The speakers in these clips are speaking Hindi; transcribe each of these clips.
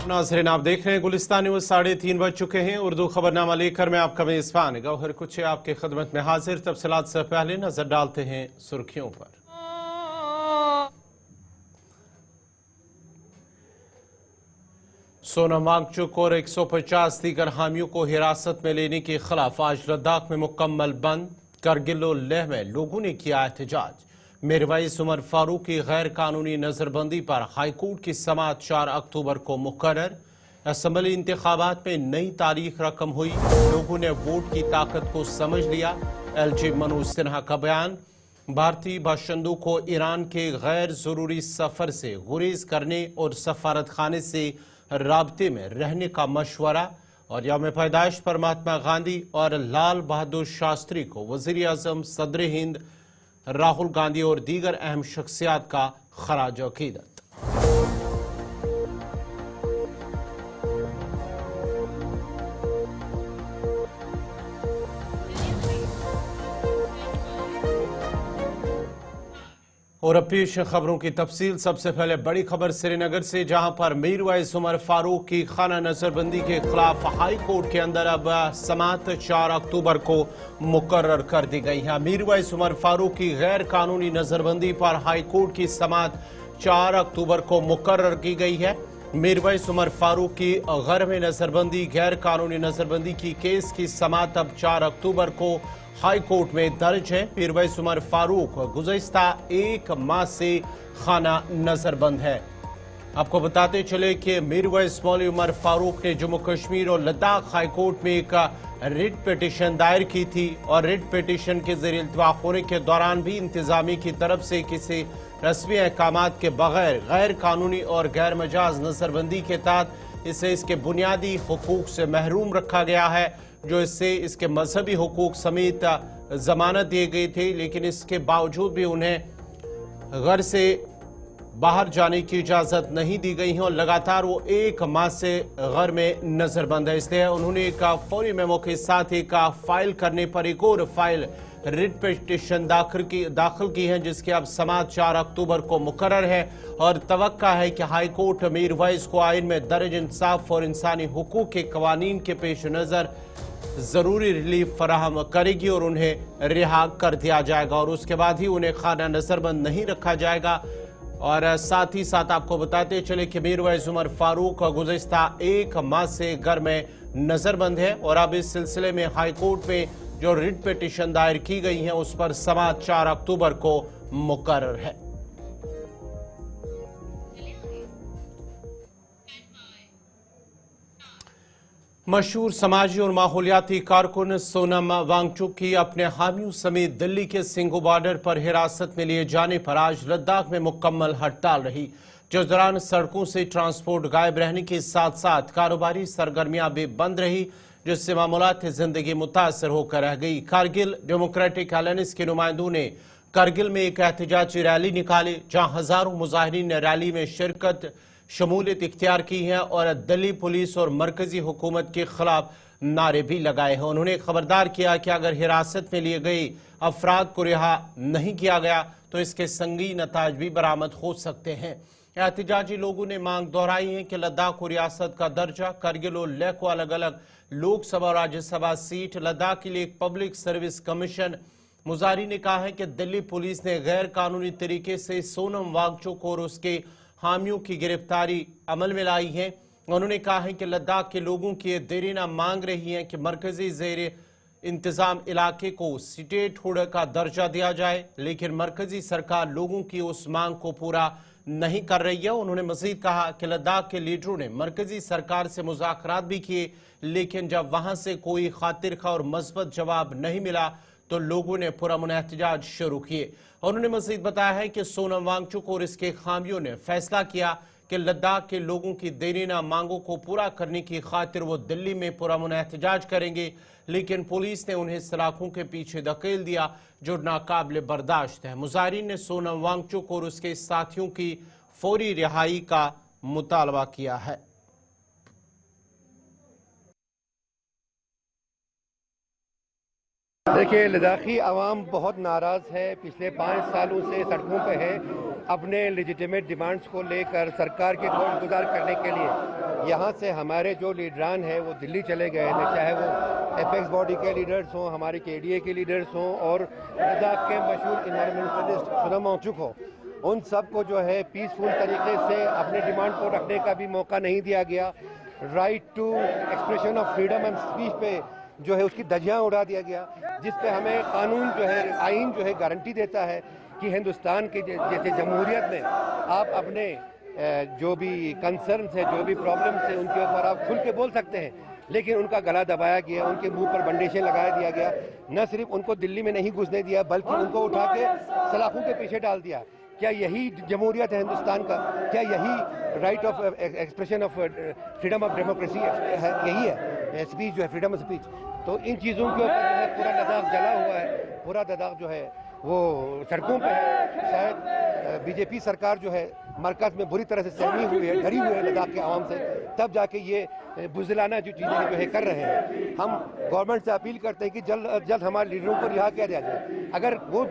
नाज़रीन, आप देख रहे हैं गुलिस्तान न्यूज़। 3:30 बज चुके हैं। उर्दू खबरनामा लेकर मैं आपका मेज़बान गौहर कुछ आपके खिदमत में हाजिर। तफसीलात से पहले नजर डालते हैं सुर्खियों पर। सोनम वांगचुक और 150 दीगर हामियों को हिरासत में लेने के खिलाफ आज लद्दाख में मुकम्मल बंद। करगिल और लेह में लोगों ने किया एहतजाज। मीरवैस उमर फारूक की गैर कानूनी नजरबंदी पर हाईकोर्ट की समाअत 4 अक्टूबर को मुकर्रर। असम्बली इंतखाबात में नई तारीख रकम हुई। लोगों ने वोट की ताकत को समझ लिया। LG मनोज सिन्हा का बयान। भारतीय बाशिंदों को ईरान के गैर जरूरी सफर से गुरेज करने और सफारत खाने से राब्ते में रहने का मशवरा। और यौम पैदाइश पर महात्मा गांधी और लाल बहादुर शास्त्री को वजीर आजम, सदर हिंद राहुल गांधी और दीगर अहम शख्सियात का खराज अकीदत। और अब पेश खबरों की तफसील। सबसे पहले बड़ी खबर श्रीनगर से, जहां पर मीरवैस उमर फारूक की खाना नजरबंदी के खिलाफ हाई कोर्ट के अंदर अब समाअत 4 अक्टूबर को मुकर्रर कर दी गई है। मीरवैस उमर फारूक की गैर कानूनी नजरबंदी पर हाई कोर्ट की समाअत 4 अक्टूबर को मुकर्रर की गई है। मीरवैस उमर फारूक की घर में नजरबंदी, गैर कानूनी नजरबंदी की केस की समाअत अब 4 अक्टूबर को हाई कोर्ट में दर्ज है। मीरवैस उमर फारूक गुज़श्ता 1 माह से खाना नजरबंद है। आपको बताते चले कि मीरवैस मौलवी उमर फारूक ने जम्मू कश्मीर और लद्दाख हाई कोर्ट में एक रिट पिटीशन दायर की थी और रिट पिटीशन के ज़रिए इल्तवाक़ होने के दौरान भी इंतजामी की तरफ से किसी रस्मी अहकामात के बगैर गैर कानूनी और गैर मजाज नजरबंदी के तहत इसे इसके बुनियादी हुकूक से महरूम रखा गया है, जो इससे इसके मजहबी हुकूक समेत जमानत दिए गई थी। लेकिन इसके बावजूद भी उन्हें घर से बाहर जाने की इजाज़त नहीं दी गई है और लगातार वो 1 माह से घर में नजरबंद है। इसलिए उन्होंने एक फौरी मेमो के साथ एक फाइल करने पर एक और फाइल रिट पिटीशन दाखिल की है, जिसकी अब समाअत 4 अक्टूबर को मुकर्रर है। और तवक्का है कि हाई कोर्ट मीरवैस को आइन में दर्ज इंसाफ और इंसानी हुकूक के कवानीन के पेश नज़र जरूरी रिलीफ फराहम करेगी और उन्हें रिहा कर दिया जाएगा और उसके बाद ही उन्हें खाना नजरबंद नहीं रखा जाएगा। और साथ ही साथ आपको बताते चले कि मीरवैस उमर फारूक गुज़श्ता 1 माह से घर में नजरबंद है और अब इस सिलसिले में हाई कोर्ट में जो रिट पिटीशन दायर की गई है उस पर समाअत 4 अक्टूबर को मुकर्रर है। मशहूर समाजी और माहौलियाती कारकुन सोनम वांगचुक की अपने हामियों समेत दिल्ली के सिंघू बॉर्डर पर हिरासत में लिए जाने पर आज लद्दाख में मुकम्मल हड़ताल रही, जिस दौरान सड़कों से ट्रांसपोर्ट गायब रहने के साथ साथ कारोबारी सरगर्मियां भी बंद रही, जिससे मामूलात जिंदगी मुतासर होकर रह गई। कारगिल डेमोक्रेटिक अलायंस के नुमाइंदों ने करगिल में एक एहतजाजी रैली निकाली, जहां हजारों मुजाहिरीन ने रैली में शिरकत शमूलियत इख्तियार की है और दिल्ली पुलिस और मरकजी हुकूमत के खिलाफ नारे भी लगाए हैं। उन्होंने खबरदार किया कि अगर हिरासत में लिए गए अफराद को रिहा नहीं किया गया तो इसके संगीन नताज भी बरामद हो सकते हैं। एहतजाजी लोगों ने मांग दोहराई है कि लद्दाख को रियासत का दर्जा, करगिल और लेह को अलग अलग लोकसभा और राज्यसभा सीट, लद्दाख के लिए एक पब्लिक सर्विस कमीशन। मुजाहिरीन ने कहा है कि दिल्ली पुलिस ने गैर कानूनी तरीके से सोनम वांगचुक और उसके हामियों की गिरफ्तारी अमल में लाई है। उन्होंने कहा है कि लद्दाख के लोगों की देरीना मांग रही है कि मरकजी ज़ेर इंतजाम इलाके को स्टेटहुड का दर्जा दिया जाए, लेकिन मरकजी सरकार लोगों की उस मांग को पूरा नहीं कर रही है। उन्होंने मजीद कहा कि लद्दाख के लीडरों ने मरकजी सरकार से मुज़ाकरात भी किए, लेकिन जब वहां से कोई खातिर खा और मस्बत जवाब नहीं मिला तो लोगों ने पुरअमन एहतजाज शुरू किए। उन्होंने मजीद बताया है कि सोनम वांगचुक और इसके खामियों ने फैसला किया कि लद्दाख के लोगों की देरीना मांगों को पूरा करने की खातिर वो दिल्ली में पुरअमन एहतजाज करेंगे, लेकिन पुलिस ने उन्हें सलाखों के पीछे धकेल दिया, जो नाकाबिल बर्दाश्त है। मुजाहिरीन ने सोनम वांगचुक और उसके साथियों की फौरी रिहाई का मुतालबा किया है। देखिए, लद्दाखी आवाम बहुत नाराज़ है। पिछले 5 सालों से सड़कों पे है अपने लेजिटिमेट डिमांड्स को लेकर सरकार के खौफ गुजार करने के लिए। यहाँ से हमारे जो लीडरान हैं वो दिल्ली चले गए थे, चाहे वो एपेक्स बॉडी के लीडर्स हों, हमारे KDA के लीडर्स हों और लद्दाख के मशहूर इन्वायरमेंटलिस्ट सोनम वांगचुक हो। उन सब को जो है पीसफुल तरीके से अपने डिमांड को रखने का भी मौका नहीं दिया गया। Right to expression of freedom and speech पे जो है उसकी धज्जियां उड़ा दिया गया, जिस पे हमें कानून जो है, आइन जो है गारंटी देता है कि हिंदुस्तान के जैसे जमहूरियत में आप अपने जो भी कंसर्न्स है, जो भी प्रॉब्लम्स है, उनके ऊपर आप खुल के बोल सकते हैं। लेकिन उनका गला दबाया गया, उनके मुंह पर बंदिशें लगा दिया गया। न सिर्फ उनको दिल्ली में नहीं घुसने दिया बल्कि उनको उठा के सलाखों के पीछे डाल दिया। क्या यही जमहूरियत है हिंदुस्तान का? क्या यही right of expression of freedom of democracy है? यही है स्पीच जो है, फ्रीडम ऑफ स्पीच। तो इन चीज़ों के ऊपर जो है पूरा लद्दाख जला हुआ है, पूरा लद्दाख जो है वो सड़कों पे है। शायद BJP सरकार जो है मरकज़ में बुरी तरह से सहमी हुई है, डरी हुई है लद्दाख के आवाम से, तब जाके ये बुज़दिलाना जो चीज़ें जो है कर रहे हैं। हम गवर्नमेंट से अपील करते हैं कि जल्द जल्द हमारे लीडरों को रिहा किया जाए। अगर वो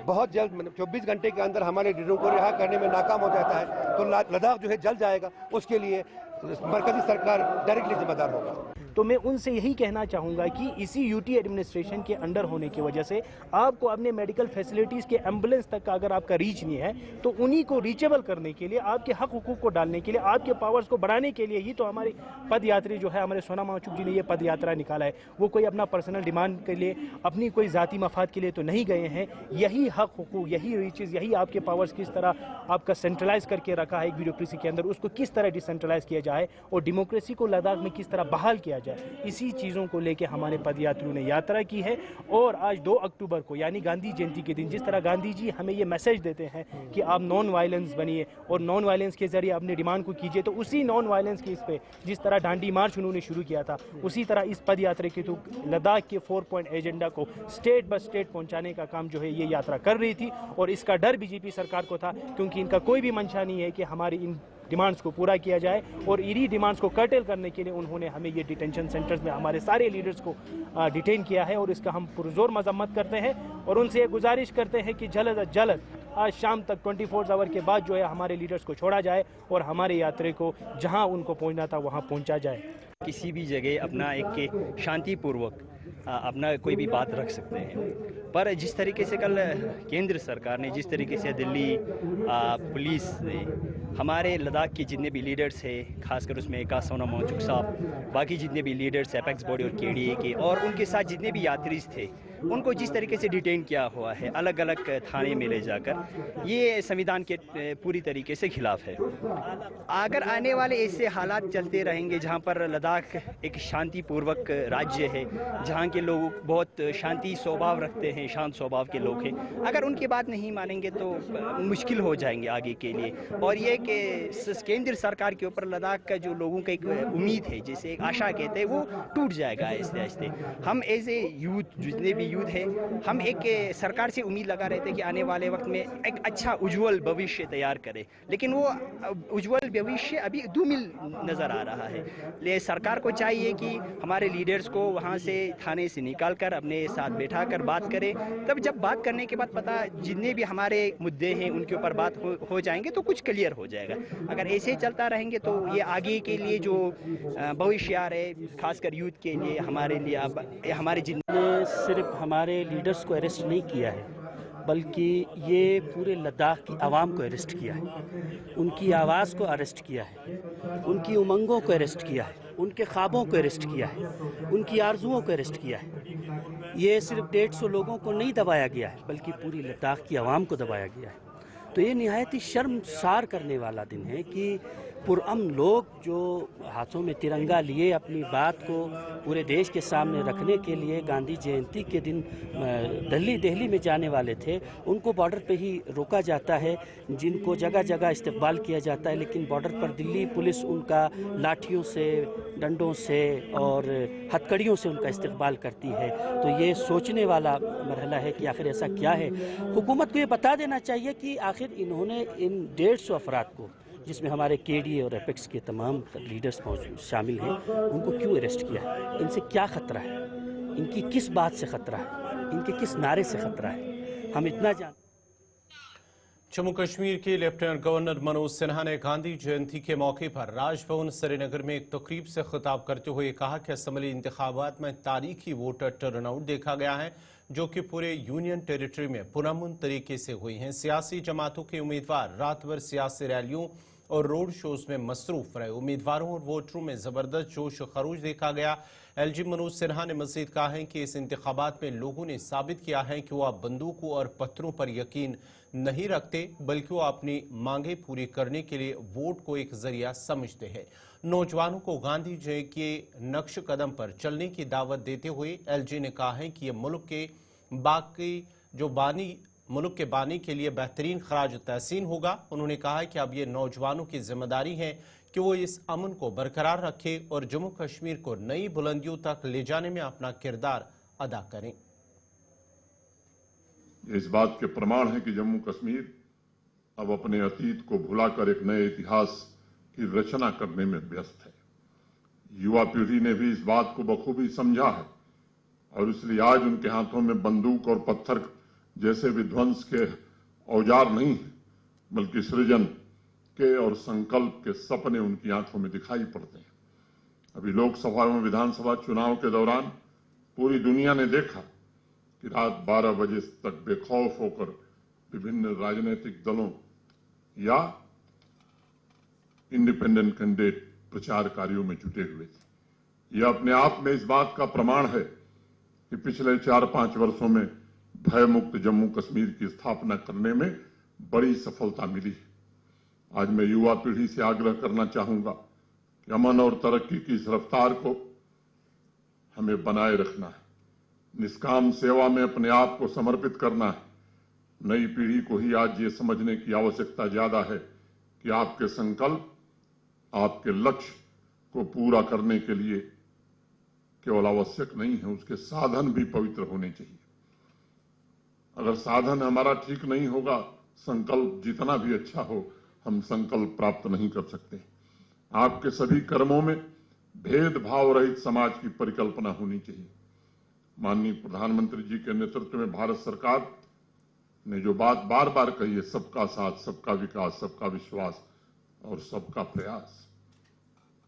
बहुत जल्द 24 घंटे के अंदर हमारे लीडरों को रिहा करने में नाकाम हो जाता है तो लद्दाख जो है जल जाएगा। उसके लिए मरकजी सरकार डायरेक्टली जिम्मेदार होगा। तो मैं उनसे यही कहना चाहूँगा कि इसी UT एडमिनिस्ट्रेशन के अंडर होने की वजह से आपको अपने मेडिकल फैसिलिटीज़ के एम्बुलेंस तक का अगर आपका रीच नहीं है तो उन्हीं को रीचेबल करने के लिए, आपके हक हुकूक को डालने के लिए, आपके पावर्स को बढ़ाने के लिए ही तो हमारे पदयात्री जो है, हमारे सोनम वांगचुक जी ने ये पद यात्रा निकाला है। वो कोई अपना पर्सनल डिमांड के लिए, अपनी कोई ज़ाती मफाद के लिए तो नहीं गए हैं। यही हक हुकूक, यही रीचेज़, यही आपके पावर्स किस तरह आपका सेंट्रलाइज करके रखा है एक ब्यूरोक्रेसी के अंदर, उसको किस तरह डिसेंट्रलाइज किया जाए और डेमोक्रेसी को लद्दाख में किस तरह बहाल किया जाए, इसी चीज़ों को लेकर हमारे पदयात्रियों ने यात्रा की है। और आज 2 अक्टूबर को यानी गांधी जयंती के दिन जिस तरह गांधी जी हमें ये मैसेज देते हैं कि आप नॉन वायलेंस बनिए और नॉन वायलेंस के जरिए अपने डिमांड को कीजिए, तो उसी नॉन वायलेंस के इस पे जिस तरह डांडी मार्च उन्होंने शुरू किया था, उसी तरह इस पदयात्रा के थ्रू लद्दाख के 4 पॉइंट एजेंडा को स्टेट बाय स्टेट पहुँचाने का काम जो है ये यात्रा कर रही थी। और इसका डर BJP सरकार को था, क्योंकि इनका कोई भी मंशा नहीं है कि हमारी इन डिमांड्स को पूरा किया जाए। और इन्हीं डिमांड्स को कर्टेल करने के लिए उन्होंने हमें ये डिटेंशन सेंटर्स में हमारे सारे लीडर्स को डिटेन किया है। और इसका हम पुरजोर मजम्मत करते हैं और उनसे ये गुजारिश करते हैं कि जल्द अज जल्द आज शाम तक 24 आवर के बाद जो है हमारे लीडर्स को छोड़ा जाए और हमारे यात्रे को जहां उनको पहुंचना था वहां पहुंचा जाए। किसी भी जगह अपना एक शांतिपूर्वक अपना कोई भी बात रख सकते हैं, पर जिस तरीके से कल केंद्र सरकार ने, जिस तरीके से दिल्ली पुलिस ने हमारे लद्दाख के जितने भी लीडर्स हैं, खासकर उसमें सोनम वांगचुक साहब, बाकी जितने भी लीडर्स एपेक्स बॉडी और KDA के, और उनके साथ जितने भी यात्री थे, उनको जिस तरीके से डिटेन किया हुआ है अलग अलग थाने में ले जाकर, ये संविधान के पूरी तरीके से खिलाफ है। अगर आने वाले ऐसे हालात चलते रहेंगे जहाँ पर लद्दाख एक शांतिपूर्वक राज्य है, जहाँ के लोग बहुत शांति स्वभाव रखते हैं, शांत स्वभाव के लोग हैं, अगर उनकी बात नहीं मानेंगे तो मुश्किल हो जाएंगे आगे के लिए। और ये कि केंद्र सरकार के ऊपर लद्दाख का जो लोगों का एक उम्मीद है, जैसे एक आशा कहते हैं, वो टूट जाएगा आहिस्ते आहिस्ते। हम एज ए यूथ, जितने भी यूथ है, हम एक सरकार से उम्मीद लगा रहे थे कि आने वाले वक्त में एक अच्छा उज्जवल भविष्य तैयार करे, लेकिन वो उज्जवल भविष्य अभी धूमिल नज़र आ रहा है। ले सरकार को चाहिए कि हमारे लीडर्स को वहाँ से थाने से निकाल कर अपने साथ बैठा कर बात करे, तब जब बात करने के बाद पता जितने भी हमारे मुद्दे हैं उनके ऊपर बात हो जाएंगे तो कुछ क्लियर हो जाएगा। अगर ऐसे चलता रहेंगे तो ये आगे के लिए जो भविष्य आ रहे, खासकर यूथ के लिए, हमारे लिए, हमारे जिन्हें सिर्फ हमारे लीडर्स को अरेस्ट नहीं किया है, बल्कि ये पूरे लद्दाख की आवाम को अरेस्ट किया है, उनकी आवाज़ को अरेस्ट किया है, उनकी उमंगों को अरेस्ट किया है, उनके ख्वाबों को अरेस्ट किया है, उनकी आरजुओं को अरेस्ट किया है। ये सिर्फ 150 लोगों को नहीं दबाया गया है, बल्कि पूरी लद्दाख की आवाम को दबाया गया है। तो ये निहायत ही शर्मसार करने वाला दिन है कि पुरअमन लोग जो हाथों में तिरंगा लिए अपनी बात को पूरे देश के सामने रखने के लिए गांधी जयंती के दिन दिल्ली में जाने वाले थे, उनको बॉर्डर पे ही रोका जाता है, जिनको जगह जगह इस्तकबाल किया जाता है, लेकिन बॉर्डर पर दिल्ली पुलिस उनका लाठियों से, डंडों से और हथकड़ियों से उनका इस्तकबाल करती है। तो ये सोचने वाला मरहला है कि आखिर ऐसा क्या है। हुकूमत को ये बता देना चाहिए कि आखिर इन्होंने इन 150 अफराद को, जिसमें हमारे KDA और एपेक्स के तमाम लीडर्स शामिल हैं, उनको क्यों अरेस्ट किया है, इनसे क्या ख़तरा है, इनकी किस बात से ख़तरा है। इनके किस नारे से खतरा है। हम इतना जान जम्मू कश्मीर के लेफ्टिनेंट गवर्नर मनोज सिन्हा ने गांधी जयंती के मौके पर राजभवन श्रीनगर में एक तकरीब से खिताब करते हुए कहा कि असम्बली इंतखाबात में तारीखी वोटर टर्नआउट देखा गया है, जो कि पूरे यूनियन टेरिटरी में पुरअमन तरीके से हुई हैं। सियासी जमातों के उम्मीदवार रात भर सियासी रैलियों और रोड शोज में मसरूफ रहे। उम्मीदवारों और वोटरों में जबरदस्त जोश खरोश देखा गया। एलजी मनोज सिन्हा ने मजीद कहा है कि इस इंतखाबात में लोगों ने साबित किया है कि वह बंदूकों और पत्थरों पर यकीन नहीं रखते, बल्कि वो अपनी मांगे पूरी करने के लिए वोट को एक जरिया समझते हैं। नौजवानों को गांधी जी के नक्श कदम पर चलने की दावत देते हुए एलजी ने कहा है कि यह मुल्क के बानी के लिए बेहतरीन खराज तहसीन होगा। उन्होंने कहा है कि अब ये नौजवानों की जिम्मेदारी है कि वो इस अमन को बरकरार रखें और जम्मू कश्मीर को नई बुलंदियों तक ले जाने में अपना किरदार अदा करें। इस बात के प्रमाण है कि जम्मू कश्मीर अब अपने अतीत को भुलाकर एक नए इतिहास की रचना करने में व्यस्त है। युवा पीढ़ी ने भी इस बात को बखूबी समझा है और इसलिए आज उनके हाथों में बंदूक और पत्थर जैसे विध्वंस के औजार नहीं है, बल्कि सृजन के और संकल्प के सपने उनकी आंखों में दिखाई पड़ते हैं। अभी लोकसभा एवं विधानसभा चुनाव के दौरान पूरी दुनिया ने देखा कि रात 12 बजे तक बेखौफ होकर विभिन्न राजनीतिक दलों या इंडिपेंडेंट कैंडिडेट प्रचार कार्यों में जुटे हुए थे। यह अपने आप में इस बात का प्रमाण है कि पिछले 4-5 वर्षों में भय मुक्त जम्मू कश्मीर की स्थापना करने में बड़ी सफलता मिली है। आज मैं युवा पीढ़ी से आग्रह करना चाहूंगा कि अमन और तरक्की की इस रफ्तार को हमें बनाए रखना है, निष्काम सेवा में अपने आप को समर्पित करना है। नई पीढ़ी को ही आज ये समझने की आवश्यकता ज्यादा है कि आपके संकल्प, आपके लक्ष्य को पूरा करने के लिए केवल आवश्यक नहीं है, उसके साधन भी पवित्र होने चाहिए। अगर साधन हमारा ठीक नहीं होगा, संकल्प जितना भी अच्छा हो, हम संकल्प प्राप्त नहीं कर सकते। आपके सभी कर्मों में भेदभाव रहित समाज की परिकल्पना होनी चाहिए। माननीय प्रधानमंत्री जी के नेतृत्व में भारत सरकार ने जो बात बार बार कही है, सबका साथ, सबका विकास, सबका विश्वास और सबका प्रयास,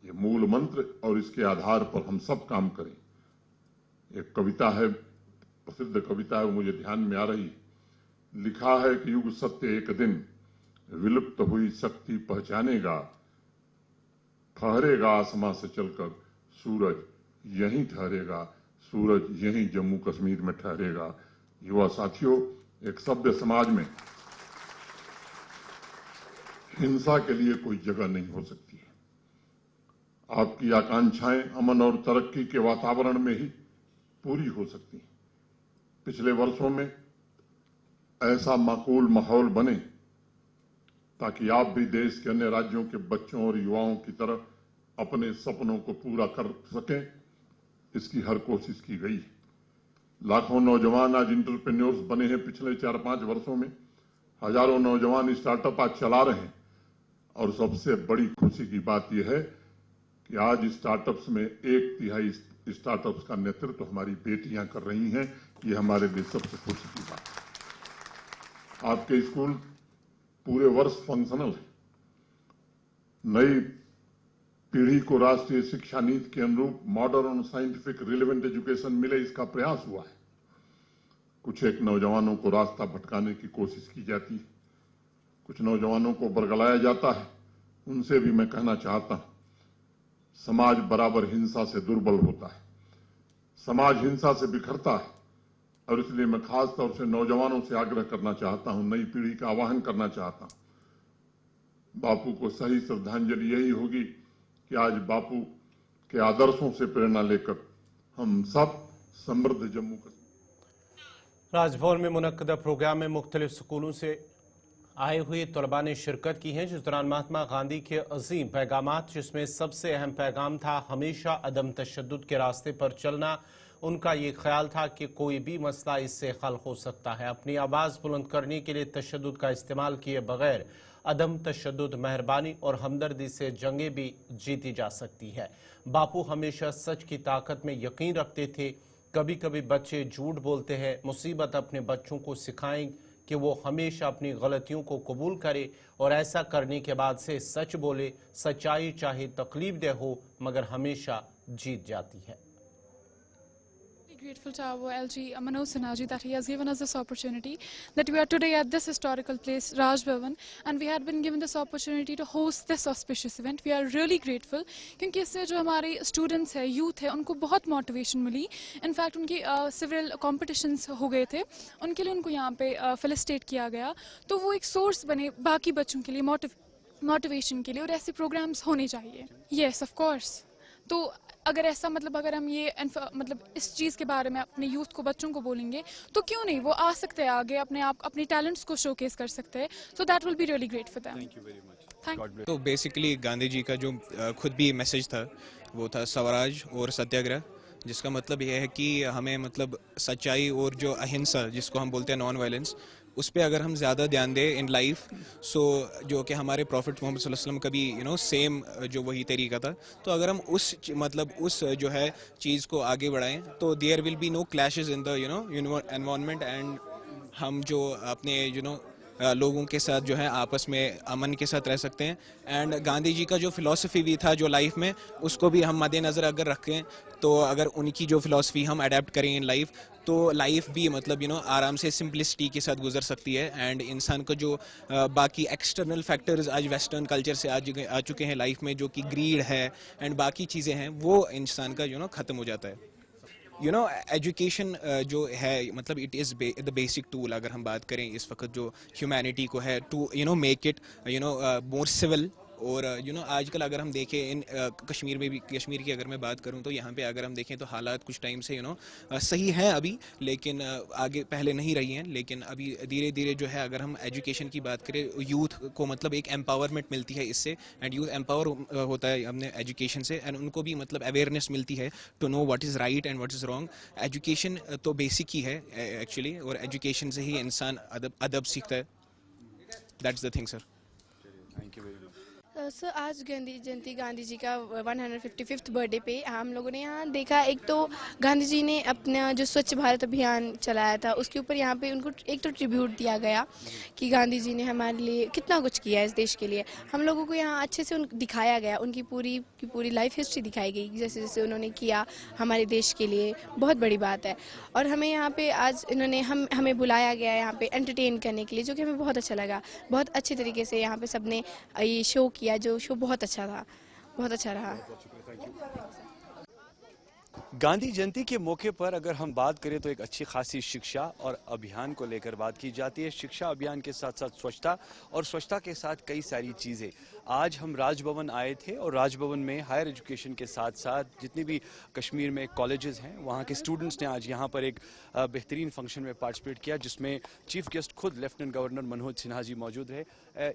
ये मूल मंत्र और इसके आधार पर हम सब काम करें। एक कविता है, प्रसिद्ध कविता है, वो मुझे ध्यान में आ रही है। लिखा है कि युग सत्य एक दिन विलुप्त हुई शक्ति पहचानेगा, ठहरेगा आसमां से चलकर सूरज यहीं ठहरेगा, सूरज यहीं जम्मू कश्मीर में ठहरेगा। युवा साथियों, एक सभ्य समाज में हिंसा के लिए कोई जगह नहीं हो सकती है। आपकी आकांक्षाएं अमन और तरक्की के वातावरण में ही पूरी हो सकती हैं। पिछले वर्षों में ऐसा माकूल माहौल बने ताकि आप भी देश के अन्य राज्यों के बच्चों और युवाओं की तरह अपने सपनों को पूरा कर सकें, इसकी हर कोशिश की गई है। लाखों नौजवान आज एंटरप्रेन्योर्स बने हैं। पिछले 4-5 वर्षों में हजारों नौजवान स्टार्टअप आज चला रहे हैं और सबसे बड़ी खुशी की बात यह है कि आज स्टार्टअप्स में 1/3 स्टार्टअप्स का नेतृत्व हमारी बेटियां कर रही हैं। ये हमारे लिए सबसे खुशी की बात है। आपके स्कूल पूरे वर्ष फंक्शनल है। नई पीढ़ी को राष्ट्रीय शिक्षा नीति के अनुरूप मॉडर्न और साइंटिफिक रिलेवेंट एजुकेशन मिले, इसका प्रयास हुआ है। कुछ एक नौजवानों को रास्ता भटकाने की कोशिश की जाती है, कुछ नौजवानों को बरगलाया जाता है। उनसे भी मैं कहना चाहता हूं, समाज बराबर हिंसा से दुर्बल होता है, समाज हिंसा से बिखरता है और इसलिए मैं खास तौर से नौजवानों से आग्रह करना चाहता हूं, नई पीढ़ी का आह्वान करना चाहता हूं। बापू को सही श्रद्धांजलि यही होगी कि आज बापू के आदर्शों से प्रेरणा लेकर हम सब समृद्ध जम्मू कश्मीर। राजभवन में मुनक्कदा प्रोग्राम में मुख्तलिफ स्कूलों से आए हुए तलबा ने शिरकत की है, जिस दौरान महात्मा गांधी के अजीम पैगामात, जिसमें सबसे अहम पैगाम था हमेशा अदम तशद्दुद के रास्ते पर चलना। उनका ये ख्याल था कि कोई भी मसला इससे हल हो सकता है। अपनी आवाज़ बुलंद करने के लिए तशद्दुद का इस्तेमाल किए बगैर अदम तशद्दुद, मेहरबानी और हमदर्दी से जंगें भी जीती जा सकती है। बापू हमेशा सच की ताकत में यकीन रखते थे। कभी कभी बच्चे झूठ बोलते हैं। मुसीबत अपने बच्चों को सिखाएं कि वो हमेशा अपनी गलतियों को कबूल करे और ऐसा करने के बाद से सच बोले। सच्चाई चाहे तकलीफदेह हो मगर हमेशा जीत जाती है। Grateful to our LG Manoj Sinha ji that he has given us this opportunity, that we are today at this historical place, Raj Bhavan, and we had been given this opportunity to host this auspicious event. We are really grateful क्योंकि इससे जो हमारे students है, youth है, उनको बहुत motivation मिली. In fact उनकी several competitions हो गए थे, उनके लिए उनको यहाँ पे felicitate किया गया, तो वो एक source बने बाकी बच्चों के लिए motivation के लिए, और ऐसे programs होने चाहिए. Yes, of course. तो अगर ऐसा अगर हम ये इस चीज़ के बारे में अपने यूथ को, बच्चों को बोलेंगे तो क्यों नहीं, वो आ सकते हैं आगे, अपने टैलेंट्स को शोकेस कर सकते हैं. So that will be really great for them. Thank you. तो बेसिकली गांधी जी का जो खुद भी मैसेज था वो था स्वराज और सत्याग्रह, जिसका मतलब यह है कि हमें सच्चाई और जो अहिंसा जिसको हम बोलते हैं नॉन वायलेंस, उस पर अगर हम ज़्यादा ध्यान दें इन लाइफ, सो जो कि हमारे प्रॉफिट मोहम्मद सल्लल्लाहु अलैहि वसल्लम का भी सेम जो वही तरीका था, तो अगर हम उस जो है चीज़ को आगे बढ़ाएं तो there will be no clashes in the environment, and हम जो अपने लोगों के साथ जो है आपस में अमन के साथ रह सकते हैं. एंड गांधी जी का जो फिलॉसफी भी था जो लाइफ में, उसको भी हम मद्देनज़र अगर रखें, तो अगर उनकी जो फिलॉसफी हम अडेप्ट करें इन लाइफ, तो लाइफ भी आराम से सिंपलिसिटी के साथ गुजर सकती है. एंड इंसान को जो बाकी एक्सटर्नल फैक्टर्स आज वेस्टर्न कल्चर से आ चुके हैं लाइफ में, जो कि ग्रीड है एंड बाकी चीज़ें हैं, वो इंसान का ख़त्म हो जाता है. एजुकेशन जो है it is the basic tool. अगर हम बात करें इस वक्त जो ह्यूमैनिटी को है to make it more civil. और आजकल अगर हम देखें इन कश्मीर में भी, कश्मीर की अगर मैं बात करूं तो यहाँ पे अगर हम देखें तो हालात कुछ टाइम से सही हैं अभी, लेकिन आगे पहले नहीं रही हैं. लेकिन अभी धीरे धीरे जो है अगर हम एजुकेशन की बात करें, यूथ को एक एम्पावरमेंट मिलती है इससे, एंड यूथ एम्पावर होता है अपने एजुकेशन से, एंड उनको भी अवेयरनेस मिलती है to know what is right and what is wrong. Education तो बेसिक ही है एक्चुअली, और एजुकेशन से ही इंसान अदब सीखता है. That's the thing sir. Thank you very much. Sir आज गांधी जयंती, गांधी जी का 155th बर्थडे पे हम लोगों ने यहाँ देखा, एक तो गांधी जी ने अपना जो स्वच्छ भारत अभियान चलाया था, उसके ऊपर यहाँ पे उनको एक तो ट्रिब्यूट दिया गया कि गांधी जी ने हमारे लिए कितना कुछ किया इस देश के लिए. हम लोगों को यहाँ अच्छे से दिखाया गया, उनकी पूरी लाइफ हिस्ट्री दिखाई गई, जैसे जैसे उन्होंने किया हमारे देश के लिए. बहुत बड़ी बात है. और हमें यहाँ पे आज इन्होंने हमें बुलाया गया यहाँ पे एंटरटेन करने के लिए, जो कि हमें बहुत अच्छा लगा. बहुत अच्छे तरीके से यहाँ पे सबने ये शो किया, जो शो बहुत अच्छा था, बहुत अच्छा रहा. गांधी जयंती के मौके पर अगर हम बात करें तो एक अच्छी खासी शिक्षा और अभियान को लेकर बात की जाती है. शिक्षा अभियान के साथ साथ स्वच्छता, और स्वच्छता के साथ कई सारी चीज़ें. आज हम राजभवन आए थे और राजभवन में हायर एजुकेशन के साथ साथ जितनी भी कश्मीर में कॉलेजेस हैं, वहाँ के स्टूडेंट्स ने आज यहाँ पर एक बेहतरीन फंक्शन में पार्टिसिपेट किया, जिसमें चीफ गेस्ट खुद लेफ्टिनेंट गवर्नर मनोज सिन्हा जी मौजूद रहे.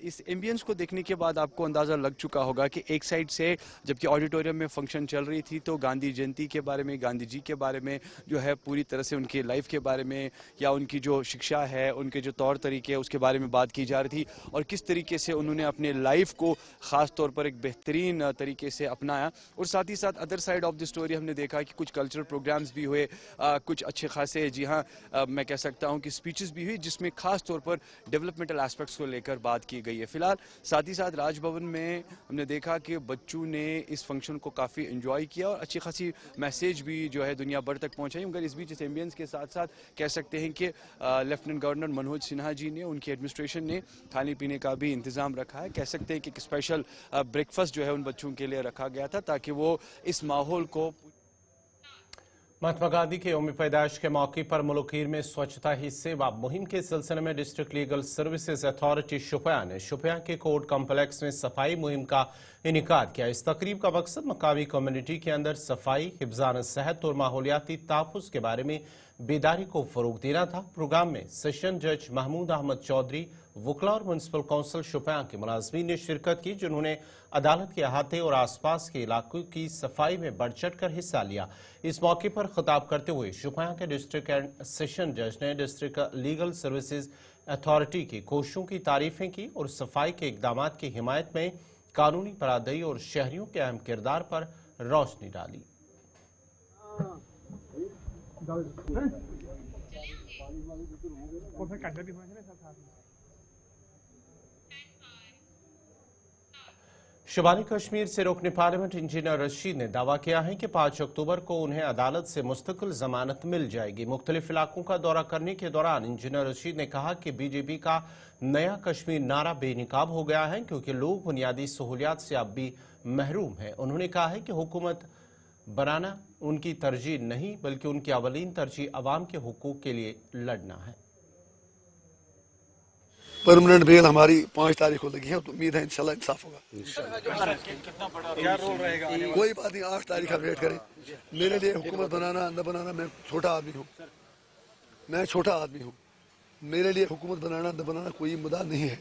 इस एम्बियंस को देखने के बाद आपको अंदाज़ा लग चुका होगा कि एक साइड से जबकि ऑडिटोरियम में फंक्शन चल रही थी, तो गांधी जयंती के बारे में, गांधी जी के बारे में जो है पूरी तरह से उनकी लाइफ के बारे में, या उनकी जो शिक्षा है, उनके जो तौर तरीके हैं, उसके बारे में बात की जा रही थी, और किस तरीके से उन्होंने अपने लाइफ को ख़ास तौर पर एक बेहतरीन तरीके से अपनाया. और साथ ही साथ other side of the story हमने देखा कि कुछ कल्चरल प्रोग्राम्स भी हुए, कुछ अच्छे खासे, जी हाँ, मैं कह सकता हूँ कि स्पीचेस भी हुई, जिसमें खास तौर पर डेवलपमेंटल एस्पेक्ट्स को लेकर बात की गई है. फिलहाल साथ ही साथ राजभवन में हमने देखा कि बच्चों ने इस फंक्शन को काफ़ी एंजॉय किया और अच्छी खासी मैसेज भी जो है दुनिया भर तक पहुँचाई. मगर इस बीच इस एम्बियंस के साथ साथ कह सकते हैं कि लेफ्टिनेंट गवर्नर मनोज सिन्हा जी ने, उनकी एडमिनिस्ट्रेशन ने खाने पीने का भी इंतज़ाम रखा है. कह सकते हैं कि एक स्पेशल ब्रेकफास्ट जो है उन बच्चों के लिए रखा गया था, ताकि वो इस माहौल को. महात्मा गांधी के यौम पैदाइश के मौके पर मुल्कीर में स्वच्छता ही सेवा मुहिम के सिलसिले में डिस्ट्रिक्ट लीगल सर्विसेज अथॉरिटी शुपिया ने शुपिया के कोर्ट कॉम्प्लेक्स में सफाई मुहिम का इनेकाद किया. इस तकरीब का मकसद मकामी कम्युनिटी के अंदर सफाई, हिफ्ज़ान सेहत और माहौलियाती तहफ़्फ़ुज़ के बारे में बेदारी को फ़रोग़ देना था. प्रोग्राम में सेशन जज महमूद अहमद चौधरी, वकला और म्यूनसिपल कौंसिल शुपिया के मुलाजमीन ने शिरकत की, जिन्होंने अदालत के अहाते और आसपास के इलाकों की सफाई में बढ़ चढ़ कर हिस्सा लिया. इस मौके पर खिताब करते हुए शुपिया के डिस्ट्रिक्ट एंड सेशन जज ने डिस्ट्रिक्ट लीगल सर्विसेज अथॉरिटी की कोशिशों की तारीफें की और सफाई के इकदाम की हिमायत में कानूनी बरादरी और शहरियों के अहम किरदार पर रोशनी डाली. शुमाली कश्मीर से रुकन पार्लियामेंट इंजीनियर रशीद ने दावा किया है कि 5 अक्टूबर को उन्हें अदालत से मुस्तकिल जमानत मिल जाएगी। मुख्तलिफ इलाकों का दौरा करने के दौरान इंजीनियर रशीद ने कहा कि बीजेपी का नया कश्मीर नारा बेनकाब हो गया है क्योंकि लोग बुनियादी सहूलियात से अब भी महरूम हैं। उन्होंने कहा है कि हुकूमत बनाना उनकी तरजीह नहीं बल्कि उनकी अवलीन तरजीह अवाम के हुकूक के लिए लड़ना है। परमानेंट बेल हमारी 5 तारीख को लगी है, तो उम्मीद है इंशाल्लाह इंसाफ होगा। क्या रोल रहेगा? कोई बात नहीं, 8 तारीख का वेट करें। मेरे लिए हुकूमत बनाना न बनाना, मैं छोटा आदमी हूँ, मेरे लिए हुकूमत बनाना न बनाना कोई मुद्दा नहीं है।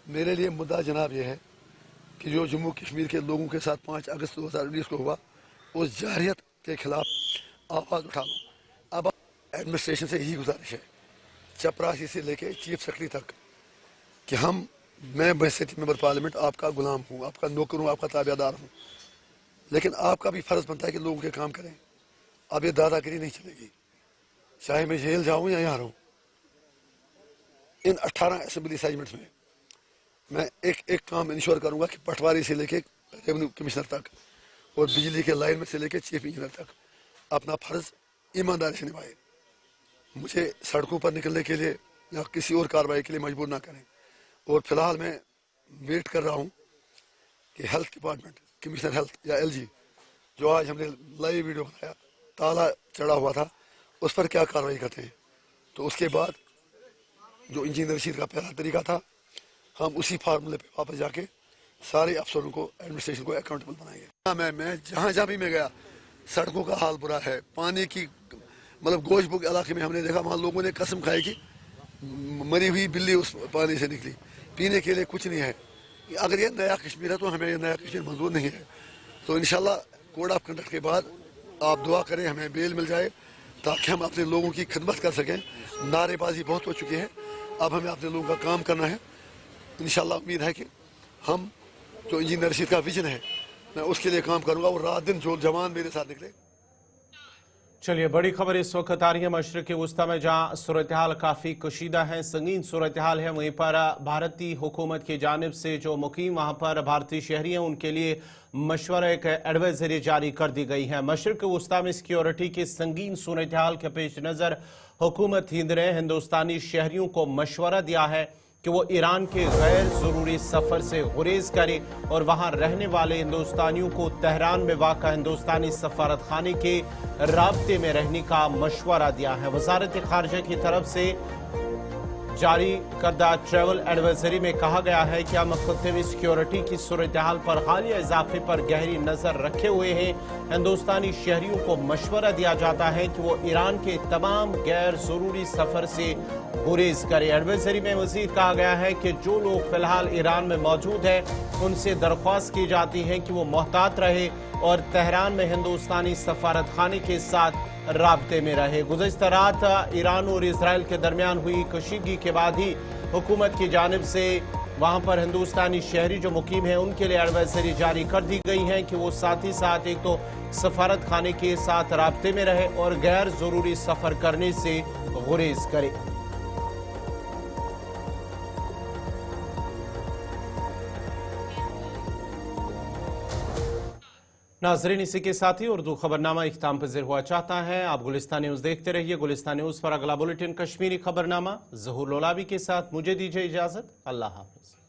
मेरे लिए मुद्दा जनाब यह है कि जो जम्मू कश्मीर के लोगों के साथ 5 अगस्त 2019 को हुआ, उस जारियत के खिलाफ आवाज़ उठा लो। अब एडमिनिस्ट्रेशन से यही गुजारिश है, चपरासी से लेके चीफ सेक्रेटरी तक, कि मैं बैसिटी मेंबर पार्लियामेंट आपका गुलाम हूँ, आपका नौकर हूँ, आपका ताबेदार हूँ, लेकिन आपका भी फर्ज बनता है कि लोगों के काम करें। अब ये दादागिरी नहीं चलेगी, चाहे मैं जेल जाऊँ या यहाँ रहूँ। इन 18 असेंबली सेगमेंट्स में मैं एक काम इंश्योर करूँगा कि पटवारी से लेके रेवेन्यू कमिश्नर तक और बिजली के लाइन में से लेके चीफ इंजीनियर तक अपना फर्ज ईमानदारी से निभाए। मुझे सड़कों पर निकलने के लिए या किसी और कार्रवाई के लिए मजबूर ना करें। और फिलहाल मैं वेट कर रहा हूं कि हेल्थ डिपार्टमेंट, कमिश्नर हेल्थ या एलजी, जो आज हमने लाइव वीडियो बनाया, ताला चढ़ा हुआ था, उस पर क्या कार्रवाई करते हैं। तो उसके बाद जो इंजीनियर रशीद का पहला तरीका था, हम उसी फार्मूले पे वापस जाके सारे अफसरों को, एडमिनिस्ट्रेशन को अकाउंटेबल बनाएंगे। मैं जहाँ भी मैं गया, सड़कों का हाल बुरा है। पानी की मतलब गोशबुक इलाके में हमने देखा, वहाँ लोगों ने कसम खाई कि मरी हुई बिल्ली उस पानी से निकली। पीने के लिए कुछ नहीं है। अगर ये नया कश्मीर है तो हमें ये नया कश्मीर मंजूर नहीं है। तो इंशाल्लाह कोड ऑफ कंडक्ट के बाद आप दुआ करें हमें बेल मिल जाए, ताकि हम अपने लोगों की खिदमत कर सकें। नारेबाजी बहुत हो चुकी है, अब हमें अपने लोगों का काम करना है। इंशाल्लाह उम्मीद है कि हम जो इंजीनियर रशीद का विजन है, मैं उसके लिए काम करूँगा और रात दिन जो जवान मेरे साथ निकले। चलिए, बड़ी खबर इस वक्त आ रही है मशरिक़ वस्ता में, जहां सूरत हाल काफ़ी कशीदा है, संगीन सूरत हाल है। वहीं पर भारतीय हुकूमत की जानिब से जो मुकीम वहां पर भारतीय शहरी हैं, उनके लिए मशवरा, एक एडवाइजरी जारी कर दी गई है। मशरिक़ वस्ता में सिक्योरिटी की संगीन सूरत हाल के पेश नज़र हुकूमत हिंद ने हिंदुस्तानी शहरियों को मशवरा दिया है कि वो ईरान के गैर ज़रूरी सफ़र से गुरेज करे और वहाँ रहने वाले हिंदुस्तानियों को तेहरान में वाक़ा हिंदुस्तानी सफारत खाने के राब्ते में रहने का मशवरा दिया है। वज़ारत ख़ारिजा की तरफ से जारी करदा ट्रैवल एडवाइजरी में कहा गया है कि हम खत्ते में सिक्योरिटी की सूरत हाल पर हालिया इजाफे पर गहरी नज़र रखे हुए हैं। हिंदुस्तानी शहरियों को मशवरा दिया जाता है कि वो ईरान के तमाम गैर ज़रूरी सफ़र से गुरेज करें। एडवाइजरी में मज़ीद कहा गया है कि जो लोग फिलहाल ईरान में मौजूद हैं, उनसे दरख्वास्त की जाती है कि वो मोहतात रहे और तेहरान में हिंदुस्तानी सफारत खाने के साथ राब्ते में रहे। गुज़श्ता रात ईरान और इसराइल के दरमियान हुई कशीदगी के बाद ही हुकूमत की जानिब से वहाँ पर हिंदुस्तानी शहरी जो मुकीम हैं, उनके लिए एडवाइजरी जारी कर दी गई है कि वो साथ ही साथ एक तो सफारत खाने के साथ राब्ते में रहे और गैर ज़रूरी सफ़र करने से गुरेज करे। नाज़रीन, इसी के साथ ही उर्दू खबरनामा इख्तिताम पज़ीर हुआ चाहता है। आप गुलिस्तान न्यूज़ देखते रहिए। गुलिस्तान न्यूज़ पर अगला बुलेटिन कश्मीरी खबरनामा ज़हूर लोलाबी के साथ मुझे दीजिए इजाज़त। अल्लाह हाफ़िज़।